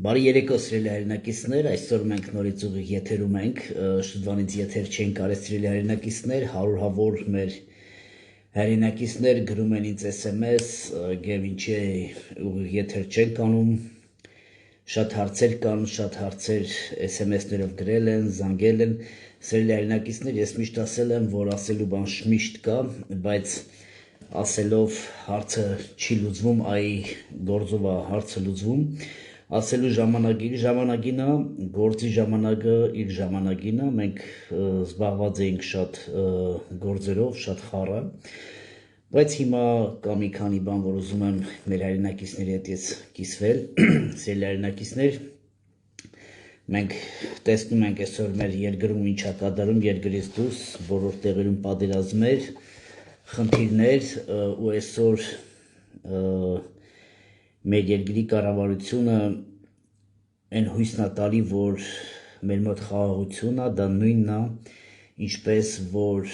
Բարի երեկո սիրելի հայրենակիցներ, այսօր մենք նորից ուղիղ եթերում ենք, շուտվանից եթեր չենք արել սիրելի հայրենակիցներ, հարյուրավոր մեր հայրենակիցներ գրում են ինձ SMS, եւ ինչի ուղիղ եթեր չենք անում, շատ հարցեր կան, շատ հարցեր SMS-ներով գրել են, զանգել են, սիրելի հայրենակիցներ, ես միշտ ասել եմ, որ ասելու բան միշտ կա, բայց ասելով հարցը չի լուծվում, այ գործով է հարցը լուծվում, ասելու ժամանակին է, գործի ժամանակը իր ժամանակին է, մենք զբաղված էինք շատ գործերով, շատ խառը, բայց հիմա կա մի քանի բան, որ ուզում եմ մեր հայրենակիցների հետ ես կիսվել, սիրելի հայրենակիցներ, մենք տեսնում ենք այսօր մեր երկրում ինչ է կատարում, երկրից դուրս, բոլոր տեղերում պատերազմներ, խնդիրներ ու այսօր մեր երկրի կառավարությունը այն հույսն է տալի, որ մեր մոտ խաղաղություն է, դա նույնն է, ինչպես որ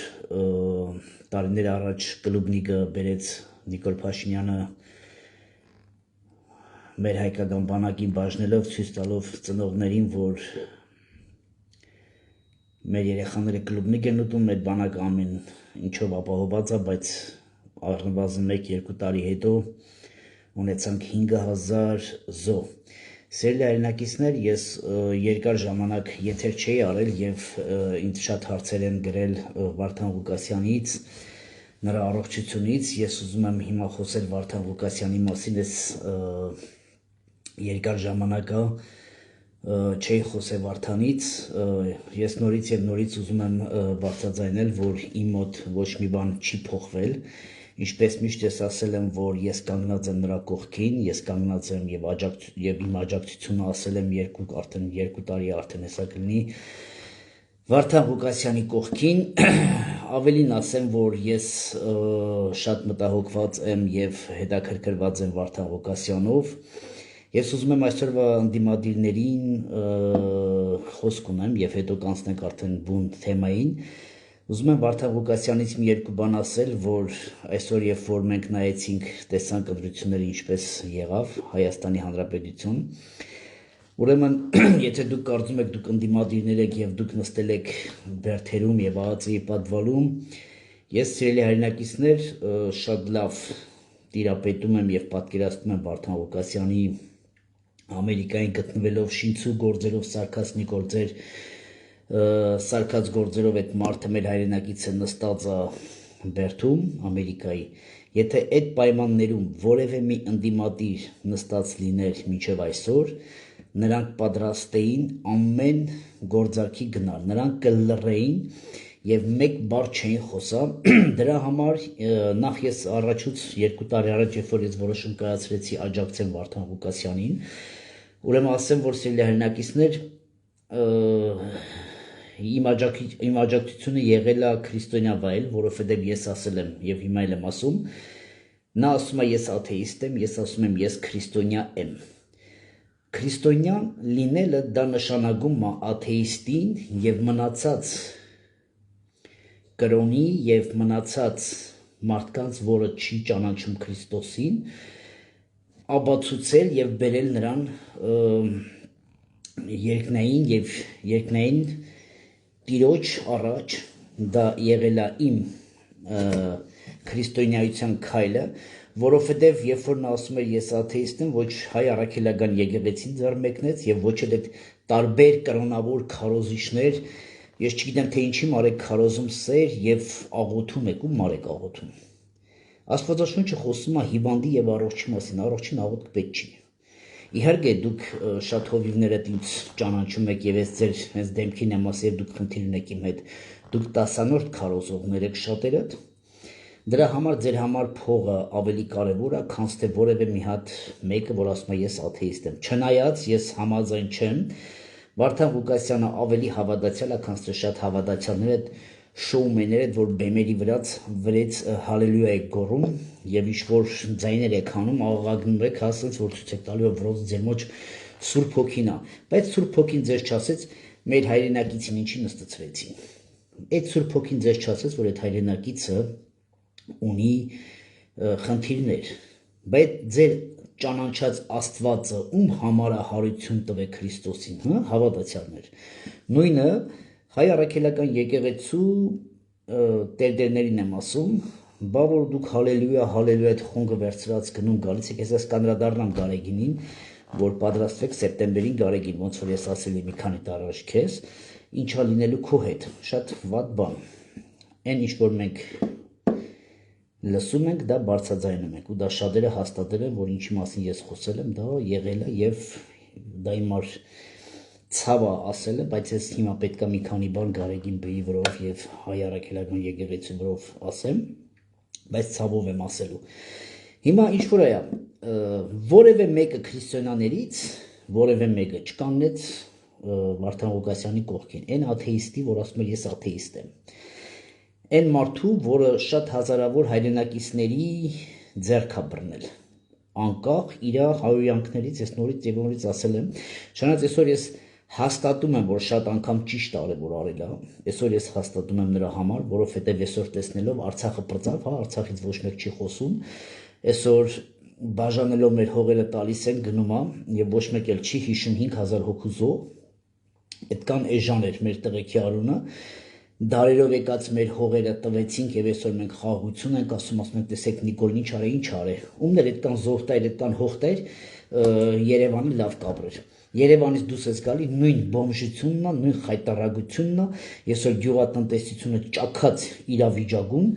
տարիներ առաջ կլուբնիկը բերեց Նիկոլ Փաշինյանը մեր հայկական բանակին բաժնելով, ցույց տալով ծնողներին, որ մեր երեխաները կլուբնիկ են ուտում, մեր բանակը ամեն ինչով ապահովված է, բայց առնվազն 1-2 տարի հետո ունեցանք 5000 զոհ։ Սիրելի հայրենակիցներ, ես երկար ժամանակ եթեր չէի արել եւ ինձ շատ հարցեր են գրել Վարդան Ղուկասյանից, նրա առողջությունից, ես ուզում եմ հիմա խոսել Վարդան Ղուկասյանի մասին, ես երկար ժամանակ չէի խոսել Վարդանից, ես նորից եւ նորից ուզում եմ բարձրաձայնել, որ իմ մոտ ոչ մի բան չի փոխվել, ինչպես միշտ ես ասել եմ, որ ես կանգնած եմ նրա կողքին, ես կանգնած եմ եւ իմ աջակցությունը ասել եմ 2 տարի արդեն հեսա կլինի Վարդան Ղուկասյանի կողքին, ավելին ասեմ, որ ես շատ մտահոգված եմ եւ հետաքրքրված եմ Վարդան Ղուկասյանով, ես ուզում եմ այսօրվա ընդդիմադիրներին խոսք ունեմ եւ հետո կանցնենք արդեն բուն թեմային, ուզում եմ Վարդան Ղուկասյանից մի երկու բան ասել, որ այսօր երբ որ մենք նայեցինք տեսանք ընտրությունները ինչպես եղավ Հայաստանի Հանրապետություն, ուրեմն եթե դուք կարծում եք դուք ընդդիմադիրներ եք եւ դուք նստել եք բերթերում եւ ԱԱԾ-ի պատվալում, ես սիրելի հայրենակիցներ շատ լավ տիրապետում եմ եւ պատկերացնում եմ Վարդան Ղուկասյանի Ամերիկային գտնվելով շինցու գործերով սարքած Նիկոլ ձեր սարքած գործերով այդ մարդը մեր հայրենակիցը նստած է բերթում Ամերիկայի, եթե այդ պայմաններում որևէ մի ընդդիմադիր նստած լիներ մինչև այսօր, նրանք պատրաստ էին ամեն գործարքի գնալ, նրանք կլռեին եւ մեկ բառ չէին խոսա, դրա համար նախ ես առաջուց 2 տարի առաջ երբ որ ես որոշում կայացրեցի աջակցեմ Վարդան Ղուկասյանին, ուրեմն ասեմ, որ սիրելի հայրենակիցներ իմ աջակցությունը եղել է քրիստոնյա վայել, որովհետև ես ասել եմ եւ հիմա էլ եմ ասում, նա ասում է ես աթեիստ եմ, ես ասում եմ ես քրիստոնյա եմ։ Քրիստոնյան լինելը դա նշանակում է աթեիստին եւ մնացած կրոնի եւ մնացած մարդկանց, որը չի ճանաչում Քրիստոսին, ապացուցել եւ բերել նրան երկնային Տիրոջ առաջ, դա եղել է իմ քրիստոնեայության քայլը, որովհետև երբ որ նա ասում էր ես աթեիստ եմ, ոչ հայ առաքելական եկեղեցին ձեռ մեկնեց եւ ոչ էլ այդ տարբեր կրոնավոր քարոզիչներ, ես չգիտեմ թե ինչի մարեք քարոզում սեր եւ աղոթում եք, ու մարեք աղոթում։ Աստվածաշունչը խոսում է հիվանդի եւ առողջի մասին, առողջին աղոթք պետք չի։ Իհարկե դուք շատ հովիվներ եք ինձ ճանաչում եք եւ ես ձեր հենց դեմքին եմ ասել եւ դուք խնդիր ունեք իմ հետ, դուք տասանորդ քարոզողներ եք շատերդ, դրա համար ձեր համար փողը ավելի կարեւոր է, քան թե որևէ մի հատ մեկը, որ ասում է ես աթեիստ եմ, չնայած ես համաձայն չեմ, Վարդան Ղուկասյանը ավելի հավատացյալ է, քան թե շատ հավատացյալներ այդ շոումենները, որ բեմերի վրից հալելույա եք գոռում եւ ինչ որ ձայներ եք անում, աղաղակնում եք, ասած որ ցույց եք տալու որ ձեր մոտ Սուրբ Հոգին է, բայց Սուրբ Հոգին ձեզ չասեց մեր հայրենակիցին ինչի նստեցրեցին։ Այդ Սուրբ Հոգին ձեզ չասեց, որ այդ հայրենակիցը ունի խնդիրներ, բայց ձեր ճանաչած Աստվածը ում համար է հարություն տվե Քրիստոսին, հա, հավատացյալներ։ Նույնը հայ առաքելական եկեղեցու տերդերներին եմ ասում, բա որ դուք հալելույա, հալելույա այդ խոնգը վերցրած գնում գալիս եք, ես կանդրադառնամ Գարեգինին, որ պատրաստվեք սեպտեմբերին Գարեգին, ոնց որ ես ասել եմ մի քանի տար առաջ քեզ, ինչա լինելու քո հետ, շատ վատ բան։ Այն ինչ որ մենք լսում ենք, դա բարձրաձայնում ենք, ու դա շատերը հաստատել են, որ ինչի մասին ես խոսել եմ, դա եղել է եւ դա իմար ցավը ասել է, բայց ես հիմա պետքա մի քանի բան Գարեգին բեի վրով եւ հայ առաքելական եկեղեցու վրով ասեմ, բայց ցավով եմ ասելու։ Հիմա ինչ որ է, որևէ մեկը քրիստոնյաներից, որևէ մեկը չկանգնեց Վարդան Ղուկասյանի կողքին, այն աթեիստի, որ ասում է ես աթեիստ եմ։ Այն մարդու, որը շատ հազարավոր հայրենակիցների ձեռք է բռնել, անկախ իր հայոյանքներից, ես նորից եւ նորից ասել եմ, շնորհակալ այսօր ես հաստատում եմ, որ շատ անգամ ճիշտ արել որ արել է, այսօր ես հաստատում եմ նրա համար, որովհետեւ այսօր տեսնելով Արցախը պրծավ, հա, Արցախից ոչ մեկ չի խոսում, այսօր բաժանելով մեր հողերը տալիս են գնում է եւ ոչ մեկ էլ չի հիշում 5000 հոգու զոհ, այդքան էժան էր մեր տղեկի արունը, դարերով եկած մեր հողերը տվեցինք եւ այսօր մենք խաղաղություն ենք ասում ենք տեսեք Նիկոլն ինչ արե, ինչ արե, ումն էր այդքան զոհ տայր, այդքան հող տայր, Երևանը լավ կապրեր։ Երևանից դուրս ես գալի նույն բոմժությունն է, նույն խայտարագությունն է, այսօր գյուղատնտեսությունը ճաքած իրավիճակում,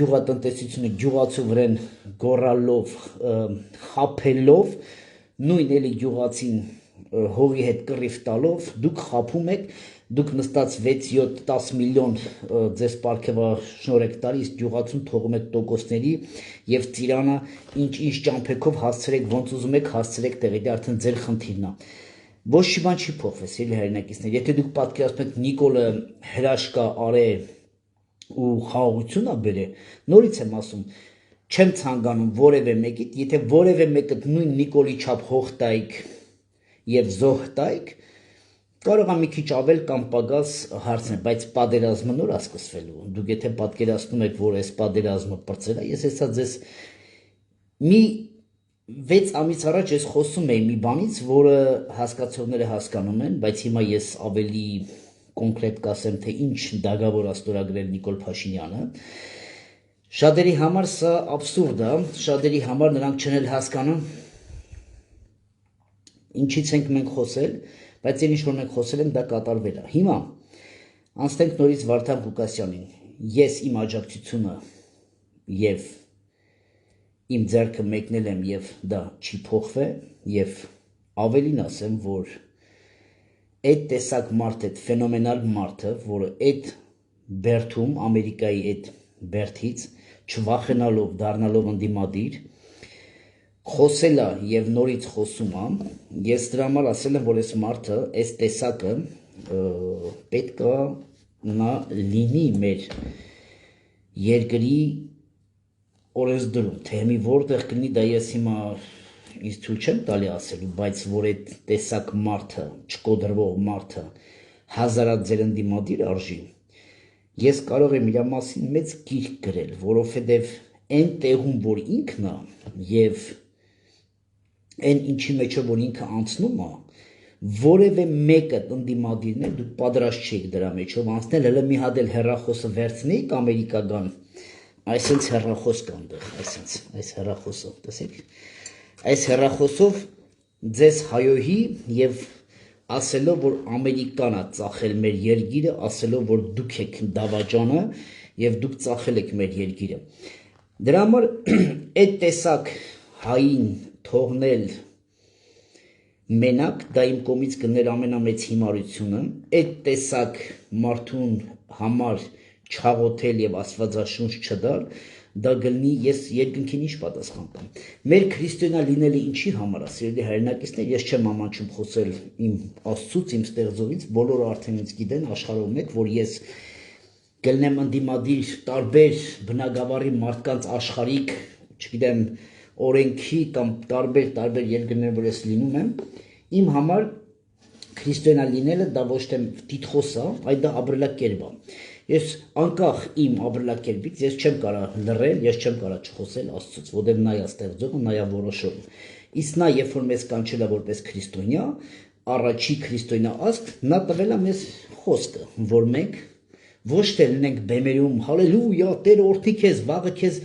գյուղատնտեսությունը գյուղացու վրան գորալով, խափելով, նույն էլի գյուղացին հողի հետ կռիվ տալով, դուք խափում եք, դուք նստած 6-7-10 միլիոն ձեզ պարգևա շնորհ եք տալի, իսկ գյուղացուն թողում եք տոկոսների եւ ծիրանը ինչ ճամփեքով հասցրեք, ոնց ուզում եք հասցրեք տեղի, դա արդեն ձեր խնդիրն է։ Ոչ մի բան չի փոխվել, սիրելի հայրենակիցներ, եթե դուք պատկերացնում եք Նիկոլը հրաշքա արե ու խաղաղություն է բերե, նորից եմ ասում, չեմ ցանկանում որևէ մեկիդ, եթե որևէ մեկը նույն Նիկոլի չափ հող տայք եւ զոհ տայք, կարող է մի քիչ ավել կամ պակաս հարցնել, բայց պատերազմը նոր է սկսվելու։ Դուք եթե պատկերացնում եք, որ այս պատերազմը բրծել է, ես հեսա ձեզ մի 6 ամիս առաջ ես խոսում էի մի բանից, որը հասկացողները հասկանում են, բայց հիմա ես ավելի կոնկրետ կասեմ, թե ինչ դագավոր է ստորագրել Նիկոլ Փաշինյանը։ Շատերի համար սա աբսուրդ է, շատերի համար նրանք չեն հասկանում ինչից ենք մենք խոսել, բայց այն ինչ որ մենք խոսել ենք, դա կատարվել է։ Հիմա անցնենք նորից Վարդան Ղուկասյանին։ Ես իմ աջակցությունը եւ իմ ձեռքը մեկնել եմ եւ դա չի փոխվել եւ ավելին ասեմ, որ այդ տեսակ մարդ, այդ ֆենոմենալ մարդը, որը այդ բերթում Ամերիկայի այդ բերթից չվախենալով դառնալով ընդդիմադիր խոսել է եւ նորից խոսում է, ես դրա համար ասել եմ, որ այս մարդը, այս տեսակը պետք է նա լինի մեր երկրի օրենսդրում, թե մի որտեղ կլինի, դա ես հիմա ինձ թույլ չեմ տալի ասելու, բայց որ այդ տեսակ մարդը, չկոդրվող մարդը հազարած ձեր ընդդիմադիր արժի, ես կարող եմ իր մասին մեծ գիրք գրել, որովհետեւ այն տեղում, որ ինքն է եւ այն ինչի մեջ որ ինքը անցնում է, որևէ մեկը ընդդիմադիրներ դուք պատրաստ չեք դրա մեջով անցնել, հələ մի հատ էլ հեռախոսը վերցնեիք ամերիկական, այսինքն հեռախոս կա այնտեղ, այսինքն այս հեռախոսը, տեսեք, այս հեռախոսով ձեզ հայոհի եւ ասելով որ Ամերիկան է ծախել մեր երկիրը, ասելով որ դուք եք դավաճանը եւ դուք ծախել եք մեր երկիրը։ Դրա համար այդ տեսակ հային թողնել մենակ, դա իմ կողմից կներ ամենամեծ հիմարությունը, այդ տեսակ մարդուն համար չաղոթել եւ աստվածաշունչ չդալ, դա գլնի ես երկնքին ինչ պատասխան տամ։ Մեր քրիստոնյա լինելը ինչի համար է, սիրելի հայրենակիցներ, ես չեմ ամանչում խոսել իմ Աստծուց, իմ ստեղծողից, բոլորը արդեն ինձ գիտեն աշխարհում եք, որ ես գլնեմ ընդդիմադիր տարբեր բնագավառի մարդկանց աշխարհիկ, չգիտեմ, օրենքի կամ տարբեր երկրներ, որ ես լինում եմ, իմ համար քրիստոնյա լինելը դա ոչ թե տիտղոս է, այլ դա ապրելակերպ է։ Ես անկախ իմ ապրելակերպից ես չեմ կարող լռել, ես չեմ կարող չխոսել Աստծուց, որովհետև նա է ստեղծողը, նա է որոշողը։ Իսկ նա երբ որ մեզ կանչել է որպես քրիստոնյա, առաջի քրիստոնյա ազգ, նա տվել է մեզ խոսքը, որ մենք ոչ թե լինենք բեմերում, հալելույա, Տերը օրհնի քեզ, վաղը քեզ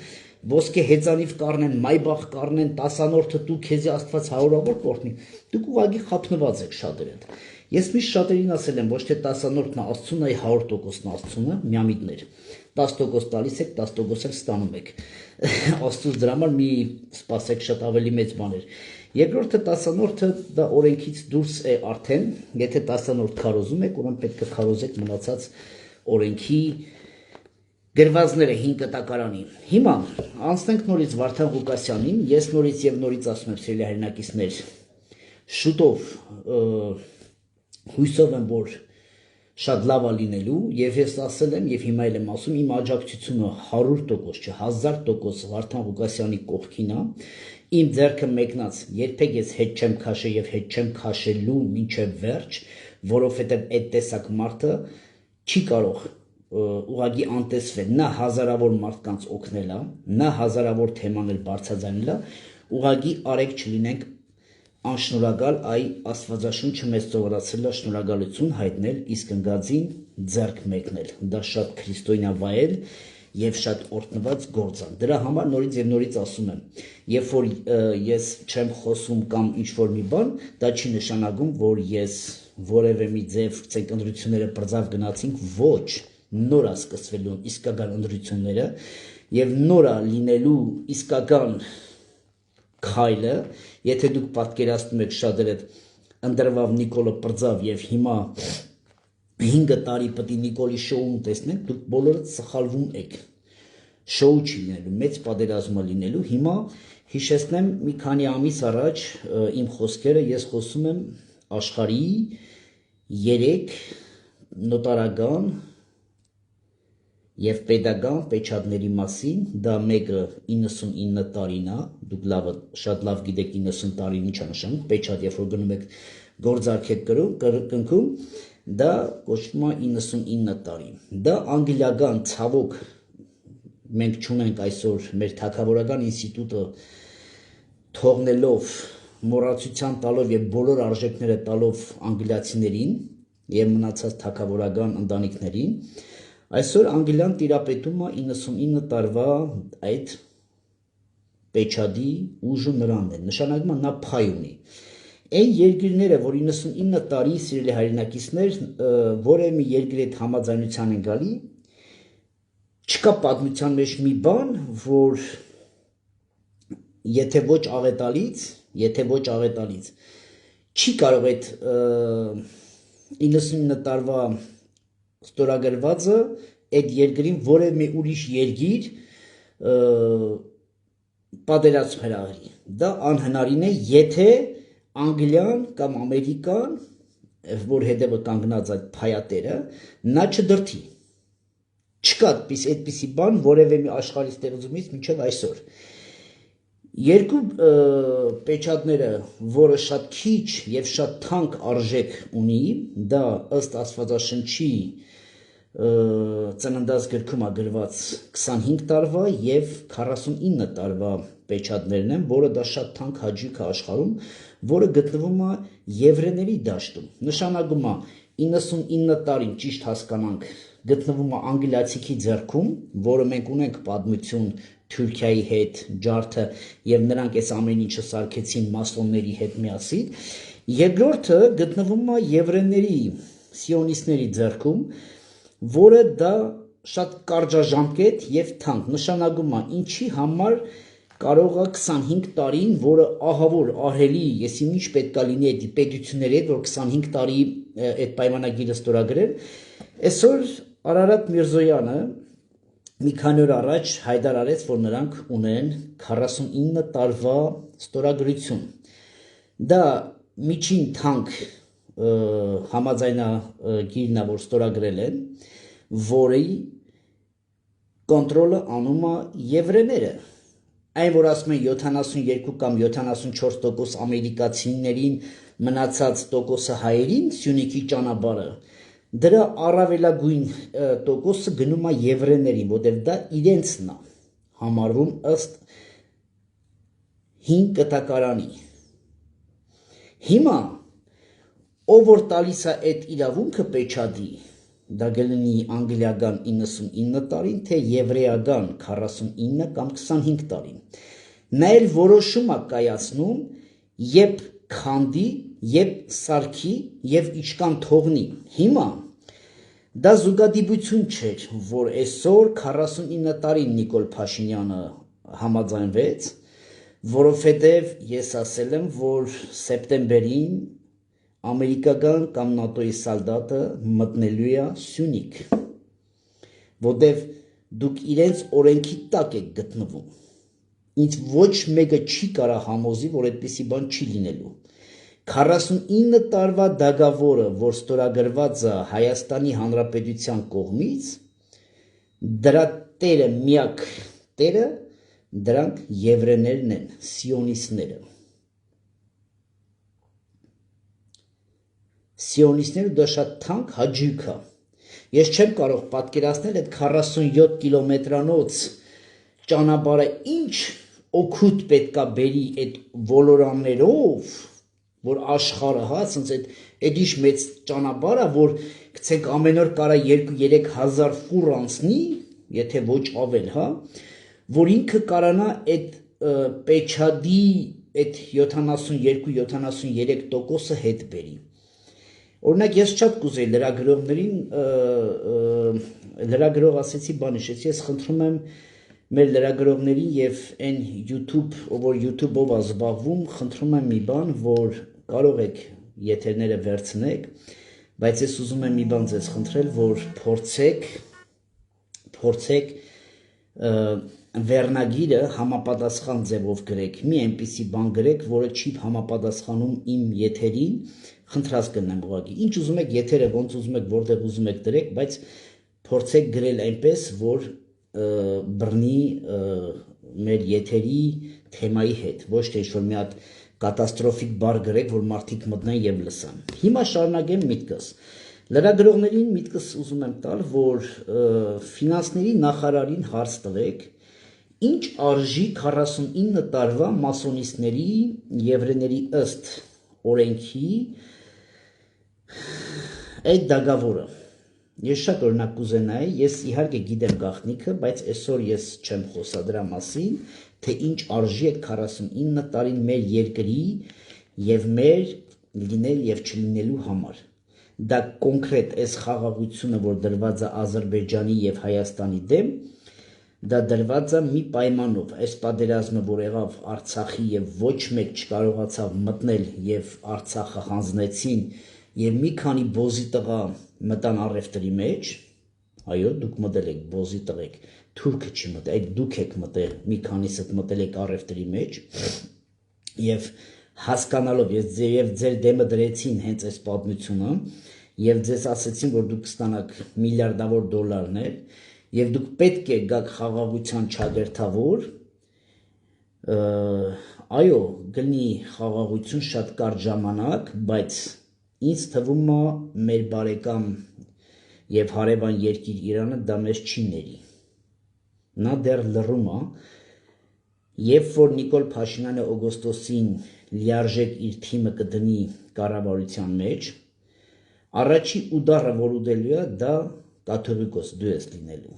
ոսկե հեծանիվ կառնեն, մայբախ կառնեն, տասանորդը դու քեզի Աստված հարյուրավոր կօրհնի, դուք ուղղակի խափնված եք շատերդ։ Ես միշտ շատերին ասել եմ, ոչ թե տասանորդն Աստծուն, այլ 100%-ն Աստծունը, միամիտներ։ 10% տալիս եք, 10% էլ ստանում եք։ Աստծուց դրա համար մի սպասեք շատ ավելի մեծ բաներ։ Երկրորդը տասանորդը դա օրենքից դուրս է արդեն, եթե տասանորդ քարոզում եք, ուրեմն պետք է քարոզեք մնացած օրենքի գրվածները 5 կտակարանի։ Հիմա անցնենք նորից Վարդան Ղուկասյանին, ես նորից եւ նորից ասում եմ սիրելի հայրենակիցներ, շուտով հույսով եմ, որ շատ լավ է լինելու եւ ես ասել եմ եւ հիմա էլ եմ ասում, իմ աջակցությունը 100% չէ, 1000% Վարդան Ղուկասյանի կողքին է, իմ ձեռքը մեկնած, երբեք ես հետ չեմ քաշել եւ հետ չեմ քաշելու մինչեւ վերջ, որովհետեւ այդ տեսակ մարդը չի կարող ուղղակի անտեսվել, նա հազարավոր մարդկանց օգնել է, նա հազարավոր թեմաներ բարձրաձայնել է, ուղղակի արեք չլինենք անշնորհակալ, այ Աստվածաշունչը մեզ սովորացրել է շնորհակալություն հայտնել, իսկ ընկածին ձեռք մեկնել, դա շատ քրիստոնյա վայել եւ շատ օրհնված գործ է։ Դրա համար նորից եւ նորից ասում եմ, երբ որ ես չեմ խոսում կամ ինչ որ մի բան, դա չի նշանակում, որ ես որևէ մի ձև ցենք ընտրությունները բրձավ գնացինք, ոչ, նոր է սկսվելու իսկական ընտրությունները եւ նոր է լինելու իսկական քայլը, եթե դուք պատկերացնում եք շատերդ ընտրվավ Նիկոլը բրձավ եւ հիմա 5 տարի պետք է Նիկոլի շոուն տեսնենք, դուք բոլորդ սխալվում եք։ Շոու չի լինելու, մեծ պատերազմ է լինելու։ Հիմա հիշեցնեմ մի քանի ամիս առաջ իմ խոսքերը, ես խոսում եմ աշխարհի 3 նոտարական եւ պետական պեչատների մասին, դա մեկը 99 տարին է, դուք շատ լավ գիտեք 90 տարին ինչ է նշանակում, պեչատ երբ որ գնում եք գործարք եք կնքում, դա կոչվում է 99 տարի։ Դա անգլիական ցավոք մենք չունենք այսօր մեր թագավորական ինստիտուտը թողնելով մոռացության տալով եւ բոլոր արժեքները տալով անգլիացիներին եւ մնացած թագավորական ընտանիքներին, այսօր Անգլիան տիրապետում է 99 տարվա այդ պեչադի ուժը նրանն է, նշանակում է նա փայ ունի։ Այն երկրները, որ 99 տարի սիրելի հայրենակիցներ, որևէ մի երկրի հետ համաձայնության են գալի, չկա պատմության մեջ մի բան, որ եթե ոչ աղետալից, չի կարող այդ 99 տարվա ստորագրվածը այդ երկրին որևէ մի ուրիշ երկիր պատերազմ հրահրի։ Դա անհնարին է, եթե Անգլիան կամ Ամերիկան, որ հետևը կանգնած այդ փայատերը, նա չդրթի։ Չկա այդպիսի բան որևէ մի աշխարհի ստեղծումից մինչև այսօր։ Երկու պեչատները, որը շատ քիչ եւ շատ թանկ արժեք ունի, դա ըստ Աստվածաշնչի ծննդած գրքում է գրված 25 տարվա եւ 49 տարվա պեչատներն են, որը դա շատ թանկ հաճույք է աշխարհում, որը գտնվում է եվրեների դաշտում։ Նշանակում է 99 տարին ճիշտ հասկանանք գտնվում է անգլիացիքի ձեռքում, որը մենք ունենք պատմություն Թուրքիայի հետ, ջարդը եւ նրանք այս ամեն ինչը սարքեցին մասոնների հետ միասին։ Երկրորդը գտնվում է եվրեների, սիոնիստների ձեռքում, որը դա շատ կարճաժամկետ եւ թանկ, նշանակում է ինչի համար կարող է 25 տարին, որը ահավոր ահելի, եսի ինչ պետքա լինի այդ պետությունների հետ, որ 25 տարի այդ պայմանագիրը ստորագրել։ Այսօր Արարատ Միրզոյանը մի քանի օր առաջ հայտար արեց, որ նրանք ունեն 49 տարվա ստորագրություն։ Դա միջին թանկ համաձայնագիրն է, որ ստորագրել են, որի կոնտրոլը անում է եվրեները։ Այն, որ ասում են 72 կամ 74% ամերիկացիներին մնացած տոկոսը հայերին, Սյունիքի ճանապարհը, դրա առավելագույն տոկոսը գնում է եվրեներին, որտեղ դա իրենցն է համարվում ըստ 5 կտակարանի, Հիմա ով որ տալիս է այդ իրավունքը պեչադի, դա կլինի անգլիական 99 տարին, թե եվրեական 49 կամ 25 տարին, նա էլ որոշում է կայացնում, երբ քանդի, երբ սարքի եւ իշխան թողնի։ Հիմա դա զուգադիպություն չէր, որ այսօր 49 տարին Նիկոլ Փաշինյանը համաձայնվեց, որովհետև ես ասել եմ, որ սեպտեմբերին ամերիկական կամ նատոյի սալդատը մտնելու է Սյունիք, որտև դուք իրենց օրենքի տակ եք գտնվում։ Ինձ ոչ մեկը չի կարող համոզի, որ այդպիսի բան չի լինելու։ 49 տարվա դագավորը, որ ստորագրված է Հայաստանի Հանրապետության կողմից, դրա տերը միակ տերը դրանք եվրեներն են, սիոնիստները։ Սիոնիստները դա շատ թանկ հաճույք է։ Ես չեմ կարող պատկերացնել այդ 47 կիլոմետրանոց ճանապարհը ինչ օգուտ պետքա բերի այդ ոլորաններով, որ աշխարհը, հա, ասենց այդ ինչ մեծ ճանապարհ է, որ գցենք ամեն օր կարա 2-3 հազար ֆուր անցնի, եթե ոչ ավել, հա, որ ինքը կարանա այդ պեչադի այդ 72-73% հետ բերի։ Օրինակ ես շատ կուզեի լրագրողներին, լրագրող ասեցի բան իշեցի, ես խնդրում եմ մեր լրագրողներին եւ այն YouTube, որ YouTube-ով է զբաղվում, խնդրում եմ մի բան, որ կարող եք եթերները վերցնեք, բայց ես ուզում եմ մի բան ձեզ խնդրել, որ փորձեք վերնագիրը համապատասխան ձևով գրեք, մի այնպիսի բան գրեք, որը չի համապատասխանում իմ եթերին, խնդրած կնեմ ուղղակի, ինչ ուզում եք եթերը, ոնց ուզում եք, որտեղ ուզում եք դրեք, բայց փորձեք գրել այնպես, որ բռնի մեր եթերի թեմայի հետ, ոչ թե ինչ-որ մի հատ կատաստրոֆիկ բառ գրեք, որ մարդիկ մտնեն եւ լսան։ Հիմա շարունակեմ միտքս։ Լրագրողներին միտքս ուզում եմ տալ, որ ֆինանսների նախարարին հարց տվեք, ինչ արժի 49 տարվա մասոնիստների, եվրեների ըստ օրենքի այդ դագավորը։ Ես շատ օրինակ կուզենայի, ես իհարկե գիտեմ գաղտնիքը, բայց այսօր ես չեմ խոսա դրա մասին, թե ինչ արժի այդ 49 տարին մեր երկրի եւ մեր լինել եւ չլինելու համար։ Դա կոնկրետ այս խաղաղությունը, որ դրված է Ադրբեջանի եւ Հայաստանի դեմ, դա դրված է մի պայմանով, այս պատերազմը, որ եղավ Արցախի եւ ոչ մեկ չկարողացավ մտնել եւ Արցախը հանձնեցին եւ մի քանի բոզի տղա մտան առևտրի մեջ, այո, դուք մտել եք բոզի տղեկ, թուրքը չի մտել, այդ դուք եք մտել, մի քանիսը մտել եք առևտրի մեջ եւ հասկանալով ես ձեր դեմը դրեցին հենց այս պատմությունը եւ ձեզ ասեցին, որ դուք կստանաք միլիարդավոր դոլարներ եւ դուք պետք է գաք խաղաղության չագերտավոր, այո, գնի խաղաղություն շատ կարճ ժամանակ, բայց ինձ թվում է մեր բարեկամ եւ հարևան երկիր Իրանը դա մեզ չի ների։ Նա դեռ լռում է, երբ որ Նիկոլ Փաշինյանը օգոստոսին լիարժեք իր թիմը կդնի կառավարության մեջ, առաջի ուդարը, որ ուդելու է, դա կաթողիկոս դու ես լինելու։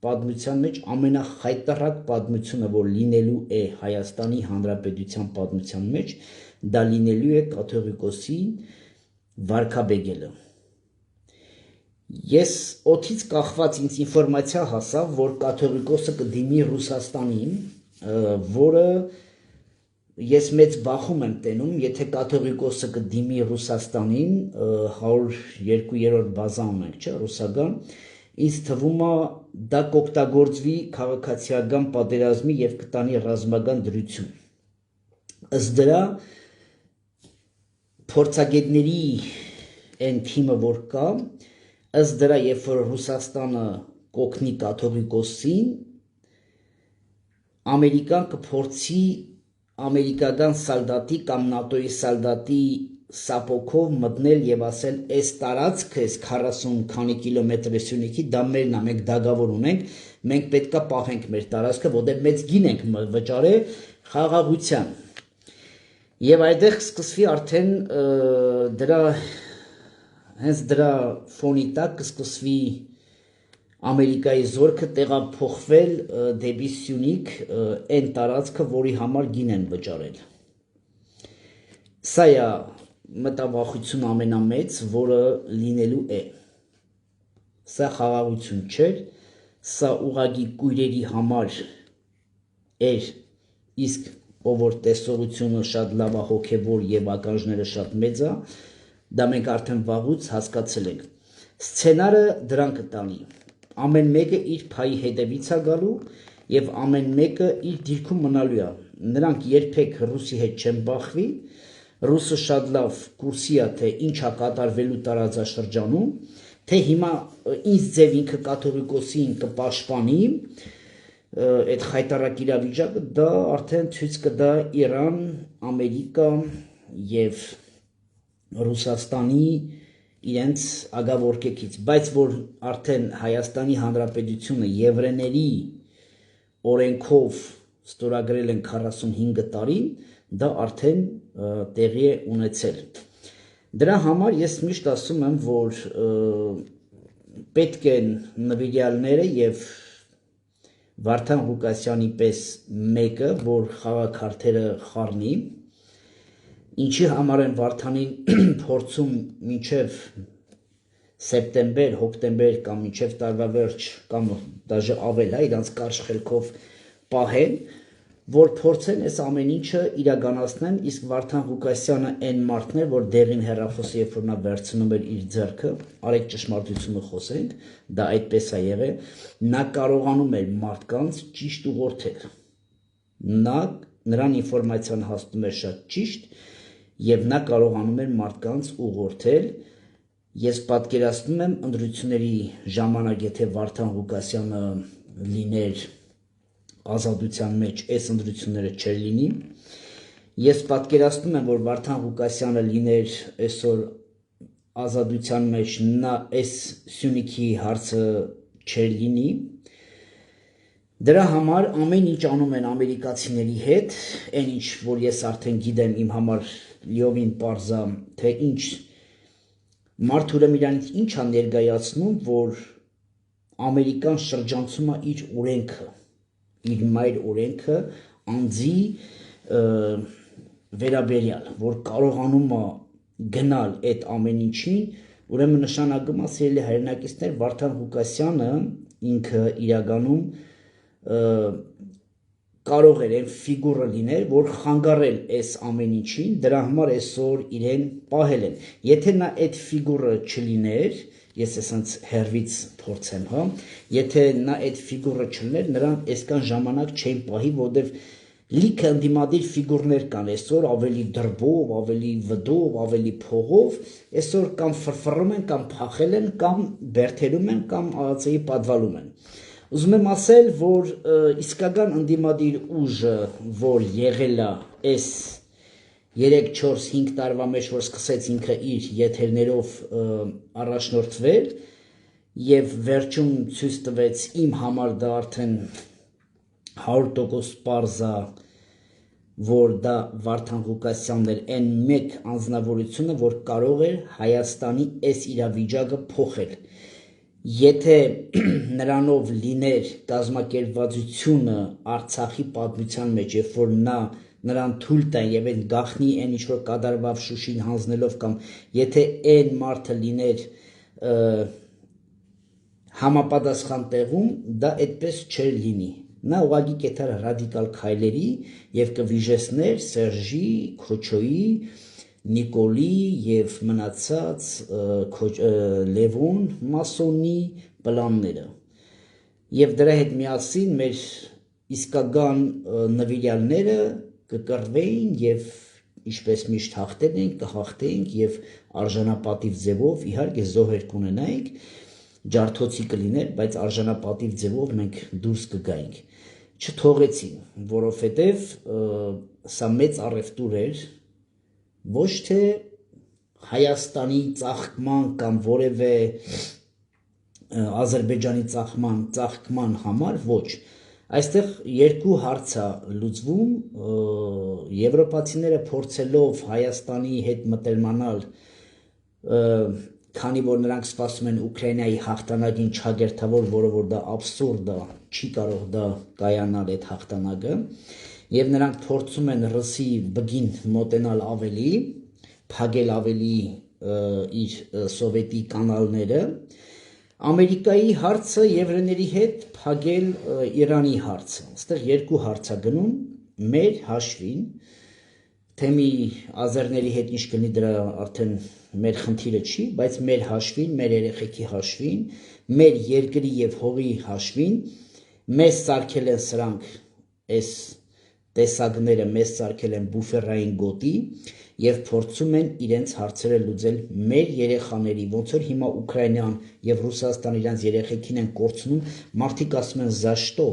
Պատմության մեջ ամենախայտառակ պատմությունը, որ լինելու է Հայաստանի Հանրապետության պատմության մեջ, դա լինելու է կաթողիկոսի վարքաբեկելը։ Ես օդից կախված ինձ ինֆորմացիա հասավ, որ կաթողիկոսը կդիմի Ռուսաստանին, որը ես մեծ բախում եմ տենում, եթե կաթողիկոսը կդիմի Ռուսաստանին, 102-րդ բազա ունենք, չէ, ռուսական, ինձ թվում է դա կօգտագործվի քաղաքացիական պատերազմի եւ կտանի ռազմական դրություն։ Ըստ դրա փորձագետների այն թիմը, որ կա, ըստ դրա, երբ որ Ռուսաստանը կօգնի կաթողիկոսին, Ամերիկան կփորձի ամերիկական սալդատի կամ նատոյի սալդատի սապոկով մտնել եւ ասել, այս տարածքը, այս 40 քանի կիլոմետր Սյունիքի, դա մերն է, մենք դագավոր ունենք, մենք պետքա պահենք մեր տարածքը, որտեղ մեծ գին ենք վճարել խաղաղության։ Եվ այդտեղ սկսվի արդեն հենց դրա ֆոնի տակ կսկսվի Ամերիկայի զորքը տեղափոխվել դեպի Սյունիք, այն տարածքը, որի համար գին են վճարել։ Սա է մտավախություն ամենամեծ, որը լինելու է։ Սա խաղաղություն չէր, սա ուղղակի կույրերի համար էր, իսկ ով որ տեսողությունը շատ լավ է, հոգևոր եւ ականջները շատ մեծ է, դա մենք արդեն վաղուց հասկացել ենք։ Սցենարը դրան կտանի։ Ամեն մեկը իր փայի հետևից է գալու եւ ամեն մեկը իր դիրքում մնալու է։ Նրանք երբեք ռուսի հետ չեն բախվի, ռուսը շատ լավ կուրսի է, թե ինչ է կատարվելու տարածաշրջանում, թե հիմա ինչ ձև ինքը կաթողիկոսին կպաշտպանի, այդ խայտառակ իրավիճակը դա արդեն ցույց կտա Իրան, Ամերիկա եւ Ռուսաստանի իրենց ագավորկեքից, բայց որ արդեն Հայաստանի Հանրապետությունը եվրեների օրենքով ստորագրել են 45 տարին, դա արդեն տեղի է ունեցել։ Դրա համար ես միշտ ասում եմ, որ պետք են նվիրյալները եւ Վարդան Ղուկասյանի պես մեկը, որ խաղաքարտերը խառնի, ինչի համար են Վարդանին փորձում մինչև սեպտեմբեր, հոկտեմբեր կամ մինչև տարվա վերջ կամ դաժե ավել, իրանց կարճ խելքով պահեն, որ փորձեն այս ամեն ինչը իրականացնեն, իսկ Վարդան Ղուկասյանը այն մարդն է, որ դեղին հեռախոսը երբ որ նա վերցնում էր իր ձեռքը, արեք ճշմարտությունը խոսենք, դա այդպես է եղել, նա կարողանում էր մարդկանց ճիշտ ուղղորդել։ Նրան ինֆորմացիան հասնում էր շատ ճիշտ եւ նա կարողանում էր մարդկանց ուղղորդել։ Ես պատկերացնում եմ ընտրությունների ժամանակ, եթե Վարդան Ղուկասյանը լիներ ազատության մեջ, այս ընտրությունները չէր լինի։ Ես պատկերացնում եմ, որ Վարդան Ղուկասյանը լիներ այսօր ազատության մեջ, նա այս Սյունիքի հարցը չէր լինի։ Դրա համար ամեն ինչ անում են ամերիկացիների հետ, այն ինչ որ ես արդեն գիտեմ, իմ համար լիովին պարզ է, թե ինչ մարդը ուրեմն իրանից ինչ է ներկայացնում, որ Ամերիկան շրջանցում է իր օրենքը, իր մայր օրենքը անձի վերաբերյալ, որ կարողանում է գնալ այդ ամեն ինչին, ուրեմն նշանակում է, սիրելի հայրենակիցներ, Վարդան Ղուկասյանը ինքը իրականում կարող էր այն ֆիգուրը լինել, որ խանգարել այս ամեն ինչին, դրա համար այսօր իրեն պահել են։ Եթե նա այդ ֆիգուրը չլիներ, ես ասենց հերվից փորձեմ, հա, եթե նա այդ ֆիգուրը չլիներ, նրան այսքան ժամանակ չէին պահի, որովհետև լիքը ընդդիմադիր ֆիգուրներ կան այսօր, ավելի դրբով, ավելի վդով, ավելի փողով, այսօր կամ ֆրֆռում են, կամ փախել են, կամ բերթերում են, կամ ԱԱՑ-ի պատվալում են։ Ուզում եմ ասել, որ իսկական ընդդիմադիր ուժը, որ եղել է այս 3-4-5 տարվա մեջ, որ սկսեց ինքը իր եթերներով առաջնորդվել եւ վերջում ցույց տվեց իմ համար դա արդեն 100% պարզ է, որ դա Վարդան Ղուկասյանն էր, այն մեկ անձնավորությունը, որ կարող էր Հայաստանի այս իրավիճակը փոխել։ Եթե նրանով լիներ կազմակերպվածությունը Արցախի պատմության մեջ, երբ որ նրան թույլ տան եւ այն գախնի այն ինչ որ կատարվավ Շուշին հանձնելով, կամ եթե այն մարդը լիներ համապատասխան տեղում, դա այդպես չէր լինի։ Նա ուղղակի կետար ռադիկալ քայլերի եւ կվիժեցներ Սերժի, Քոչոյի, Նիկոլի եւ մնացած Լևոն Մասոնի պլանները։ Եվ դրա հետ միասին մեր իսկական նվիրյալները կկռվեին եւ ինչպես միշտ հաղթել ենք, կհաղթեինք եւ արժանապատիվ ձևով իհարկե զոհեր կունենայինք, ջարդոցի կլիներ, բայց արժանապատիվ ձևով մենք դուրս կգայինք։ Չթողեցին, որովհետեւ սա մեծ առևտուր էր, ոչ թե Հայաստանի ծաղկման կամ որևէ Ադրբեջանի ծաղկման համար ոչ։ Այստեղ երկու հարց է լուծվում, եվրոպացիները փորձելով Հայաստանի հետ մտերմանալ, քանի որ նրանք սպասում են Ուկրաինայի հաղթանակին չագերտավոր, որը որ դա աբսուրդ է, չի կարող դա կայանալ այդ հաղթանակը, եւ նրանք փորձում են ռուսի բգին մոտենալ ավելի, փակել ավելի իր սովետի կանալները, Ամերիկայի հարցը եվրեների հետ փակել Իրանի հարցը, այստեղ երկու հարց է գնում, մեր հաշվին, թե մի ազերների հետ ինչ կլինի դրա արդեն մեր խնդիրը չի, բայց մեր հաշվին, մեր երեխեքի հաշվին, մեր երկրի եւ հողի հաշվին, մեզ սարքել են սրանք այս տեսակները, մեզ սարքել են բուֆերային գոտի եւ փորձում են իրենց հարցերը լուծել մեր երեխաների, ոնց որ հիմա Ուկրաինան եւ Ռուսաստան իրենց երեխեքին են կորցնում, մարդիկ ասում են «За что»,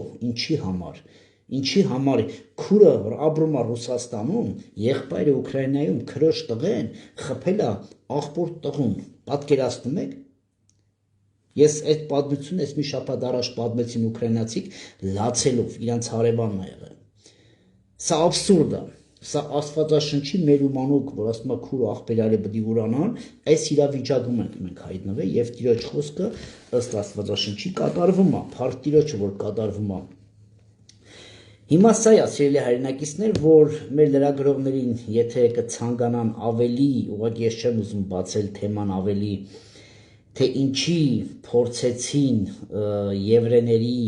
ինչի համար քուրը որ ապրում է Ռուսաստանում, եղբայրը Ուկրաինայում քրոջ տղեն խփել է աղբոր տղուն, պատկերացնում եք։ Ես այդ պատմությունը ես մի շաբաթ առաջ պատմեցին ուկրաինացիք լացելով իրենց հարևանն է եղել։ Սա աբսուրդ է, սա աստվածաշնչի մեր ումանոք, որ ասում է քուր աղբերարի բդի ուրանան, այս իրավիճակում ենք մենք հայտնվել եւ Տիրոջ խոսքը ըստ աստվածաշնչի կատարվում է, փառք Տիրոջը, որ կատարվում է։ Հիմա սա է, սիրելի հայրենակիցներ, որ մեր լրագրողներին, եթե կցանկանան ավելի, ուղղակի ես չեմ ուզում բացել թեման ավելի, թե ինչի փորձեցին եվրեների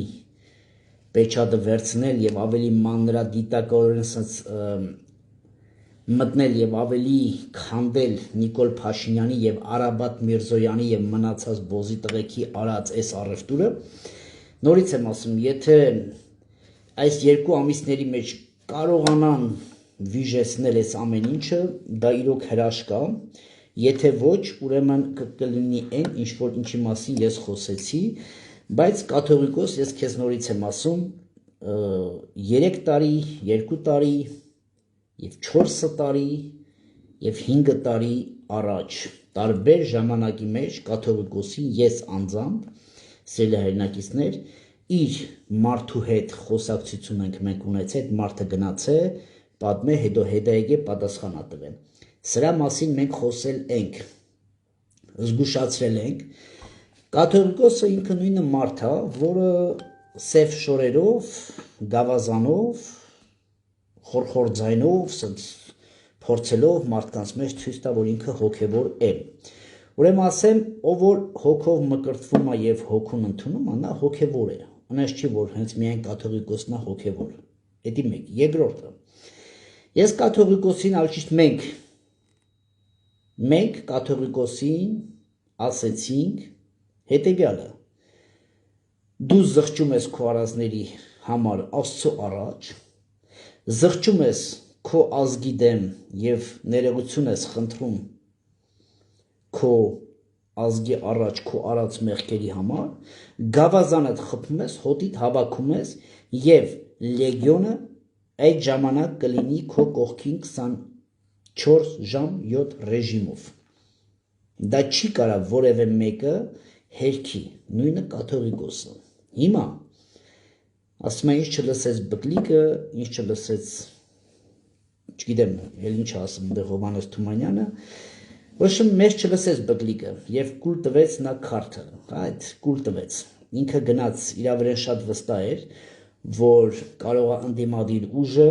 պեչատը վերցնել եւ ավելի մանրադիտակորեն մտնել եւ ավելի քանդել Նիկոլ Փաշինյանի եւ Արաբատ Միրզոյանի եւ մնացած բոզի տղեկի արած այս առևտուրը, նորից եմ ասում, եթե այս երկու ամիսների մեջ կարողանան վիժեցնել այս ամեն ինչը, դա իրոք հրաշք է, եթե ոչ, ուրեմն կլինի այն, ինչ որ ինչի մասին ես խոսեցի, բայց կաթողիկոս ես քեզ նորից եմ ասում 3 տարի, 2 տարի եւ 4 տարի եւ 5 տարի առաջ տարբեր ժամանակի մեջ կաթողիկոսին ես անձամբ սիրելի հայրենակիցներ իր մարդու հետ խոսակցություն ենք մենք ունեցել, այդ մարդը գնաց է, պատմե, հետո հետայեգե պատասխանա տվեն։ Սրա մասին մենք խոսել ենք, զգուշացրել ենք։ Կաթողիկոսը ինքը նույնը մարդ է, որը սև շորերով, գավազանով, խորխոր ձայնով, փորձելով մարդկանց մեջ ցույց տա, որ ինքը հոգևոր է։ Ուրեմն ասեմ, ով որ հոգով մկրտվում է եւ հոգուն ընդունում է, նա հոգևոր է։ Անես չի, որ հենց միայն կաթողիկոսն է հոգևոր։ Դա մեկ, երկրորդը։ Ես կաթողիկոսին, ալճիշտ մենք կաթողիկոսին ասեցինք հետեւյալը. դու զղջում ես քո արածների համար Աստծո առաջ, զղջում ես քո ազգի դեմ եւ ներողություն ես խնդրում քո ազգի առաջ քո արած մեղքերի համար, գավազանդ խփում ես, հոտիդ հավաքում ես եւ լեգիոնը այդ ժամանակ կլինի քո կողքին 24 ժամ 7 ռեժիմով։ Դա չի կարա որևէ մեկը հերքի, նույնը կաթողիկոսը։ Հիմա ասում են ինչ չլսեց բկլիկը, ինչ չլսեց, չգիտեմ, էլ ինչ ասում դե Հովհաննես Թումանյանը, ոչմ մեզ չլսեց բկլիկը եւ կուլ տվեց նա քարտը, այդ կուլ տվեց։ Ինքը գնաց իր վրա շատ վստահ էր, որ կարող է ընդդիմադիր ուժը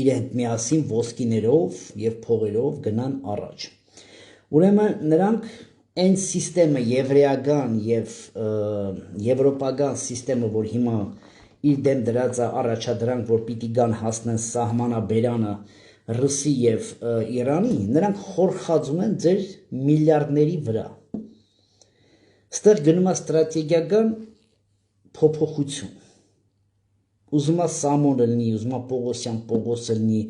իրենք միասին ոսկիներով եւ փողերով գնան առաջ։ Ուրեմն նրանք այն սիստեմը եվրեական եւ եվրոպական սիստեմը, որ հիմա իր դեմ դրած է առաջադրանք, որ պիտի գան հասնեն սահմանաբերանը Ռուսի եւ Իրանի, նրանք խորխածում են ձեր միլիարդների վրա։ Ստեղ գնում է ստրատեգիական փոփոխություն։ Ուզում է Սամոնը լինի, ուզում է Պողոսյան Պողոսը լինի,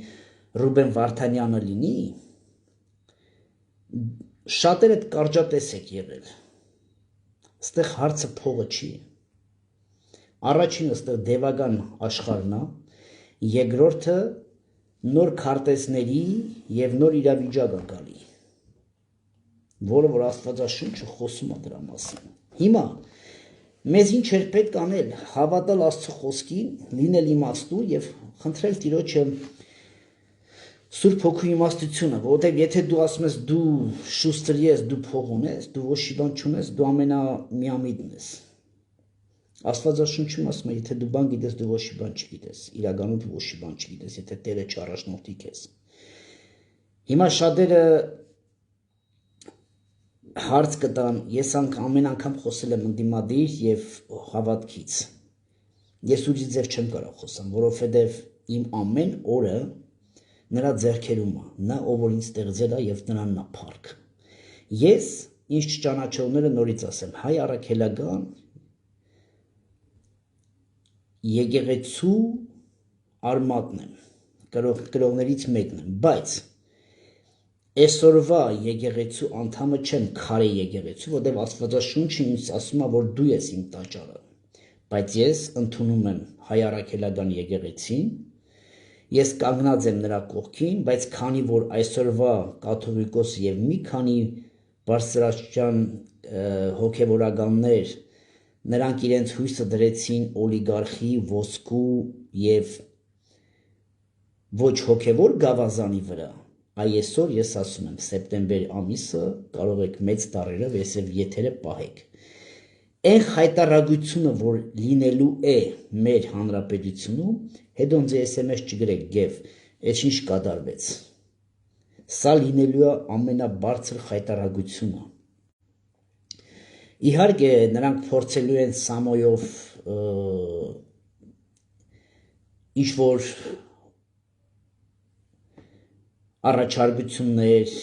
Ռուբեն Վարդանյանը լինի, շատերը կարճատես եք եղել։ Ստեղ հարցը փողը չի։ Առաջինը ստեղ դևական աշխարհն է, երկրորդը նոր քարտեզների եւ նոր իրավիճակ է գալի, որը որ Աստվածաշունչը խոսում է դրա մասին։ Հիմա մեզ ինչ էր պետք անել, հավատալ Աստծո խոսքին, լինել իմաստու եւ խնդրել Տիրոջը Սուրբ Հոգու իմաստությունը, որովհետեւ եթե դու ասում ես դու շուստր ես, դու փող ունես, դու ոչ մի բան չունես, դու ամենամիամիտն ես։ Աստվածաշունչում ասում է, եթե դու բան գիտես, դու ոչ մի բան չգիտես, իրականում դու ոչ մի բան չգիտես, եթե Տերը չառաջնորդի քեզ։ Հիմա շատերը հարց կտան, ես ամեն անգամ խոսել եմ ընդդիմադիր եւ հավատքից։ Ես ուրիշ ձև չեմ կարող խոսամ, որովհետեւ իմ ամեն օրը նրա ձեռքերում է, նա ով որ ինձ ստեղծել է եւ նրանն է փառք։ Ես ինչ ճանաչողները նորից ասեմ, հայ առաքելական եկեղեցու արմատն եմ, կրողներից մեկն եմ, բայց այսօրվա եկեղեցու անդամը չեմ քարե եկեղեցու, որտեղ Աստվածաշունչը ինձ ասում է, որ դու ես իմ տաճարը, բայց ես ընդունում եմ հայ առաքելական եկեղեցին, ես կանգնած եմ նրա կողքին, բայց քանի որ այսօրվա կաթողիկոս եւ մի քանի բարձրաստիճան հոգեվորականներ նրանք իրենց հույսը դրեցին օլիգարխի, ոսկու եւ ոչ հոգևոր գավազանի վրա, այսօր ես ասում եմ սեպտեմբեր ամիսը կարող եք մեծ տառերով այսև եթերը պահեք։ Այն խայտարագությունը, որ լինելու է մեր հանրապետությունում, հետո ինձ SMS չգրեք գև, այս ինչ կատարվեց։ Սա լինելու է ամենաբարձր խայտարագությունը։ Իհարկե նրանք փորձելու են Սամոյով ինչ որ առաջարկություններ,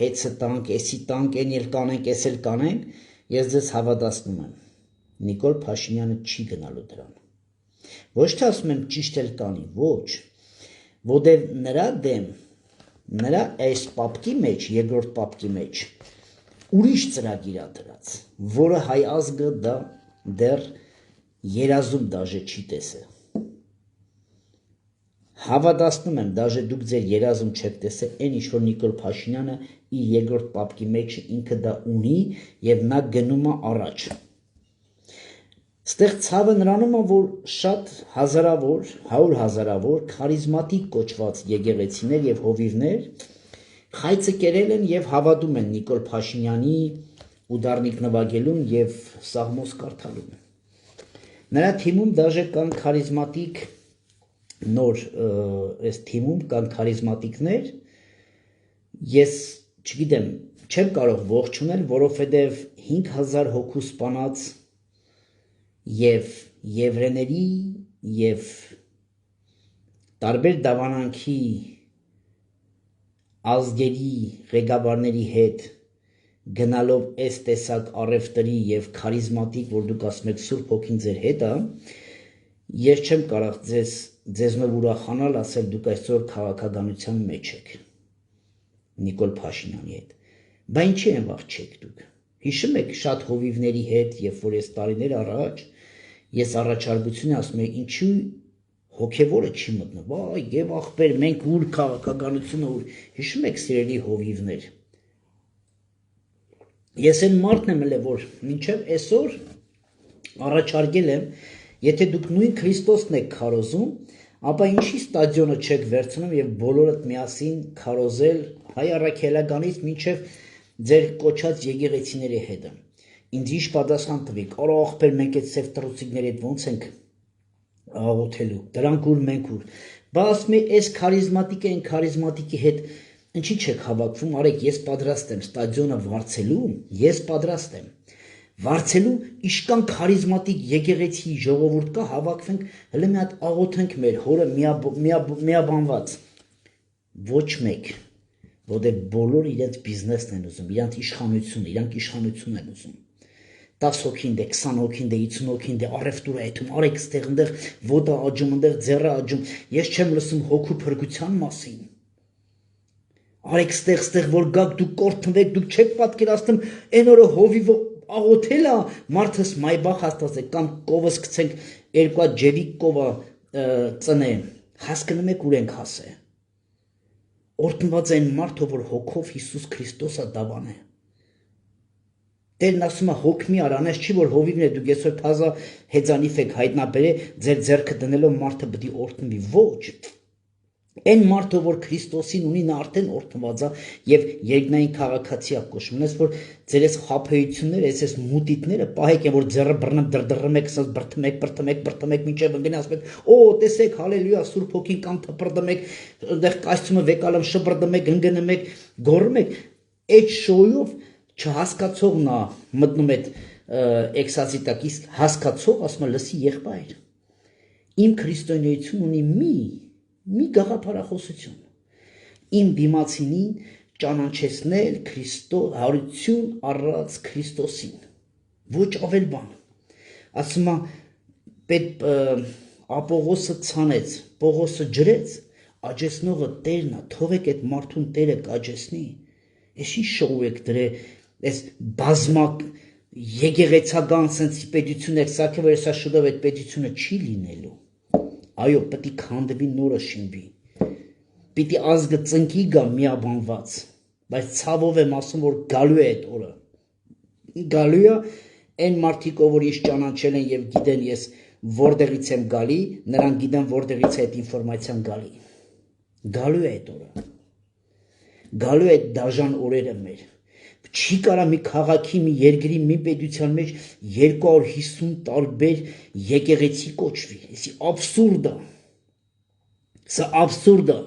հեծը տանք, էսի տանք, են էլ կանենք, էս էլ կանենք, ես ձեզ հավատացնում եմ, Նիկոլ Փաշինյանը չի գնալու դրան։ Ոչ թե ասում եմ ճիշտ էլ կանի, ոչ, որտեղ նրա դեմ, նրա այս պապկի մեջ, երկրորդ պապկի մեջ, ուրիշ ծրագիր է դրած, որը հայ ազգը դա դեռ երազում դաժե չի տեսել։ Հավատացնում եմ, դաժե դուք ձեր երազում չեք տեսել, այն ինչ որ Նիկոլ Փաշինյանը իր երկրորդ պապկի մեջ ինքը դա ունի եւ նա գնում է առաջ։ Ստեղ ցավը նրանում է, որ շատ հազարավոր, 100 հազարավոր քարիզմատիկ կոչված եկեղեցիներ եւ հովիվներ խայծը կերել են եւ հավատում են Նիկոլ Փաշինյանի ուդարնիկ նվագելուն եւ սաղմոս կարդալուն։ Նրա թիմում դաժե կան քարիզմատիկ նոր այս թիմում կան քարիզմատիկներ, ես չգիտեմ, չեմ կարող ողջունել, որովհետև 5000 հոգու սպանած եւ եվրեների եւ տարբեր դավանանքի ազգերի ղեկավարների հետ գնալով այս տեսակ առևտրի եւ քարիզմատիկ, որ դուք ասում եք Սուրբ Հոգին ձեր հետ է, ես չեմ կարող ձեզնով ուրախանալ, ասել դուք այսօր քաղաքականության մեջ եք Նիկոլ Փաշինյանի հետ։ Բա ինչի են վաղ չեք դուք։ Հիշում եք շատ հովիվների հետ, երբ որ այս տարիներ առաջ ես առաջարկություն ասում եի, ինչու հոգևորը չի մտնում։ Վայ, եւ ախպեր, մենք ուր քաղաքականությունը ուր։ Հիշում եք սիրելի հովիվներ։ Ես այն մարդն եմ ել, որ մինչև այսօր առաջարկել եմ, եթե դուք նույն Քրիստոսն եք քարոզում, ապա ինչի ստադիոնը չեք վերցնում եւ բոլորդ միասին քարոզել հայ առաքելականից մինչեւ ձեր կոչած եկեղեցիների հետ։ Ինձ ինչ պատասխան տվիք, արա ախպեր, մենք այդ սև տրուցիկների հետ ոնց ենք աղոթելու, դրանք ուր մենք ուր։ Բա ասում եմ, այս քարիզմատիկը այն քարիզմատիկի հետ ինչի չեք հավաքվում, արեք, ես պատրաստ եմ ստադիոնը վարձելու, ես պատրաստ եմ վարձելու, իշքան քարիզմատիկ եկեղեցի ժողովուրդ կա, հավաքվենք, հələ մի հատ աղոթենք մեր հորը միաբանված։ Ոչ մեկ, որտեղ բոլորը իրենց բիզնեսն են ուզում, իրանք իշխանություն են ուզում։ 10 հոգին դե, 20 հոգին դե, 50 հոգին դե, առևտուր է այդում, արեք ստեղ ընդեղ ոտը աճում, ընդեղ ձեռը աճում, ես չեմ լսում հոգու փրկության մասին։ Արեք ստեղ որ գաք դուք կորթնվեք, դուք չեք պատկերացնում, այն օրը հովիվը աղոթել է, մարդս մայբախ հաստացեք, կամ կովս գցենք երկու ջևիկ կովա ծնե, հասկնում եք ուր ենք հասե։ Օրտնված այն մարդը, որ հոգով Հիսուս Քրիստոսը դավան է։ Տերն ասում է հոգ մի ար, անես չի որ հովիվն է դուք այսօր թազա հեծանիվ եք հայտնաբերե ձեր ձեռքը դնելով մարդը պիտի օրհնվի, ոչ։ Այն մարդը, որ Քրիստոսին ունի, նա արդեն օրհնված է եւ երկնային քաղաքացի է կոչվում։ Ես որ ձեր այս խափեությունները, այս մուտիտները պահեք են, որ ձեռը բռնեմ դրդռում եք, ասած բրթմեք, մինչեւ ընկնի ասում եք, օ, տեսեք, հալելույա, Սուրբ Հոգին կամ թփրդում եք, այնտեղ կայծումը վեկալում շբրդում եք, ընկնում եք, գոռում եք, այդ շոյով չհասկացողն է մտնում այդ էքսասի տակ, իսկ հասկացող ասում է լսի եղբայր, իմ քրիստոնեություն ունի մի գաղափարախոսություն, իմ դիմացինին ճանաչեցնել հարություն առած Քրիստոսին, ոչ ավել բան, ասում է պետ Ապողոսը ցանեց, Պողոսը ջրեց, աջեսնողը Տերն է, թողեք այդ մարդուն Տերը կաջեսնի, էսի շոու եք դրե, այս բազմակ եկեղեցական սենց պետություն եք սարքել, որ հեսա շուտով այդ պետությունը չի լինելու, այո, պետք է քանդվի նորը շինվի, պիտի ազգը ծնկի գա միաբանված, բայց ցավով եմ ասում, որ գալու է այդ օրը, գալու է այն մարդիկ, որ ես ճանաչել են եւ գիտեն ես որտեղից եմ գալի, նրանք գիտեն որտեղից է այդ ինֆորմացիան գալի, գալու է այդ օրը, գալու է այդ դաժան օրերը մեր, չի կարա մի քաղաքի, մի երկրի, մի պետության մեջ 250 տարբեր եկեղեցի կոչվի, էսի աբսուրդ է, սա աբսուրդ է,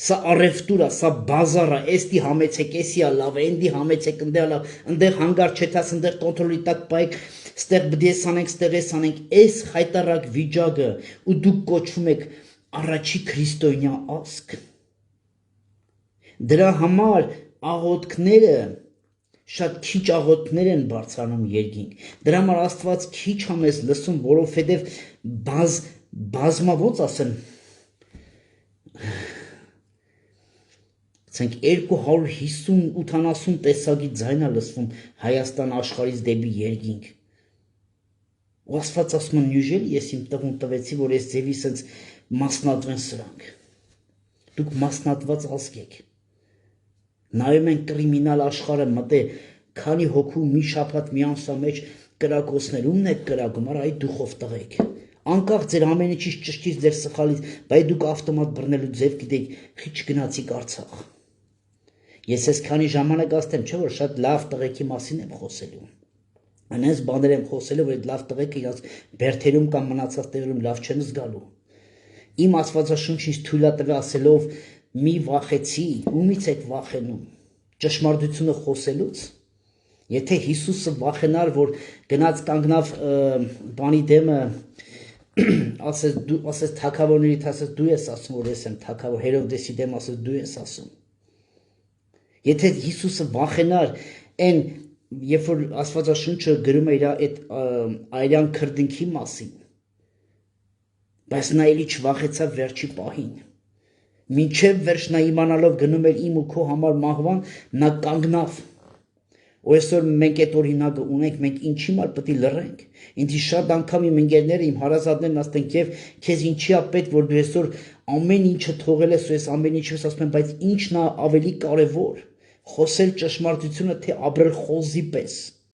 սա առևտուր է, սա բազար է, էստի համեցեք, էսի է լավ, էնդի համեցեք, ընդեղ հանգար չետաս, ընդեղ կոնտրոլի տակ պայեք, ստեղ բդես անենք, ստեղ ես անենք, այս խայտարակ վիճակը ու դուք կոչվում եք առաջի քրիստոնյա ազգ, դրա համար աղոթքները շատ քիչ աղոթքներ են բարձրանում երկինք, դրա համար Աստված քիչ է մեզ լսում, որովհետև բազմա ոնց ասեմ, ցենք 250-80 տեսակի ձայն է լսվում Հայաստան աշխարհից դեպի երկինք, ու Աստված ասում է նյուժելի ես իմ տղուն տվեցի, որ ես ձևի սենց մասնատվեն սրանք, դուք մասնատված ազգ եք, նայում են կրիմինալ աշխարհը մտե, քանի հոգու մի շաբաթ մի ամսա մեջ կրակոցներ, ումն եք կրակում, արա այդ դուխով տղեկ, անկախ ձեր ամեն ինչից ճշտից ձեր սխալից, բայց դուք ավտոմատ բռնելու ձև գիտեք, խիչ գնացիք Արցախ, ես ես քանի ժամանակ ասեմ, չէ որ շատ լավ տղեկի մասին եմ խոսելու, այնպես բաներ եմ խոսելու, որ այդ լավ տղեկը իրաց բերթերում կամ մնացած տեղերում լավ չեն զգալու, իմ Աստվածաշունչից թույլ է տվել ասելով մի վախեցի, ումից եք վախենում, ճշմարտությունը խոսելուց, եթե Հիսուսը վախենար, որ գնաց կանգնավ բանի դեմը, ասես թագավորներից, ասես դու ես ասում, որ ես եմ թագավոր, Հերովդեսի դեմ ասես դու ես ասում, եթե Հիսուսը վախենար, այն, երբ որ Աստվածաշունչը գրում է իր այդ այրան քրդինքի մասին, բայց նա էլի չվախեցավ վերջի պահին, մինչև վերջ նա իմանալով գնում էր իմ ու քո համար մահվան, նա կանգնավ, ու այսօր մենք այդ օրինակը ունենք, մենք ինչի մար պետք է լռենք, ինձ շատ անգամ իմ ընկերները, իմ հարազատներն ասեն եւ քեզ ինչի է պետք, որ դու այսօր ամեն ինչը թողել ես ու այս ամեն ինչը ասում են, բայց ինչն է ավելի կարևոր, խոսել ճշմարտությունը, թե ապրել խոզի պես,